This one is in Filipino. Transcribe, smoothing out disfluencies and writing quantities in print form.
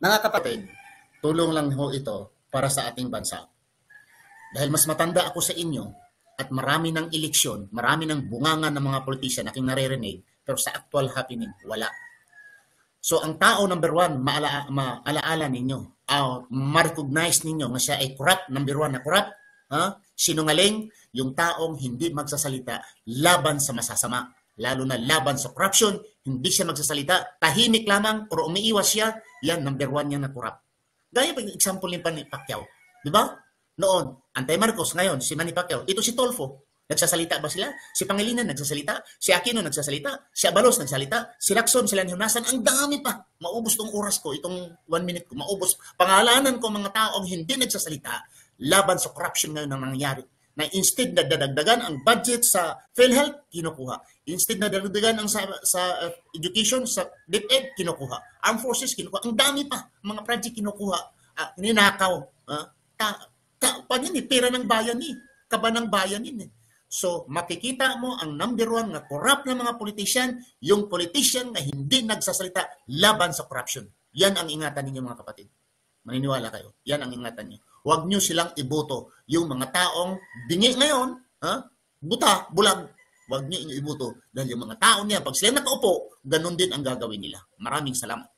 Mga kapatid, tulong lang ho ito para sa ating bansa. Dahil mas matanda ako sa inyo at marami ng eleksyon, marami ng bungangan ng mga politician aking naririnig, pero sa actual happening, wala. So ang tao number one, maalaala ninyo, ma-recognize ninyo na siya ay corrupt, number one na corrupt, sinungaling, yung taong hindi magsasalita laban sa masasama, lalo na laban sa corruption, hindi siya magsasalita, tahimik lamang o umiiwas siya, yan number one yan na corrupt. Gaya pa yung example ni Pacquiao, di ba? Noon, Antay Marcos, ngayon si Manny Pacquiao, ito si Tolfo. Nagsasalita ba sila? Si Pangilinan nagsasalita, si Aquino nagsasalita, si Abalos nagsalita, si Lacson, sila Hiunasan, ang dami pa. Maubos tong oras ko, itong 1 minute ko, maubos. Pangalanan ko mga taong hindi nagsasalita laban sa corruption ngayon ang nangyayari. Na instead na dadagdagan ang budget sa PhilHealth, kinukuha. Instead na dadagdagan ang sa education, sa DepEd, kinukuha. Armed Forces, kinukuha. Ang dami pa, mga project kinukuha. Ninakaw. Pag yun, pera ng bayan kaba ng bayan yun So, makikita mo ang number one na corrupt na mga politician, yung politician na hindi nagsasalita laban sa corruption. Yan ang ingatan ninyo mga kapatid. Maniniwala kayo. Yan ang ingatan nyo. Huwag nyo silang iboto. Yung mga taong bingi ngayon, bulag, huwag nyo iboto. Dahil yung mga taong niya, pag sila nakaupo, ganun din ang gagawin nila. Maraming salamat.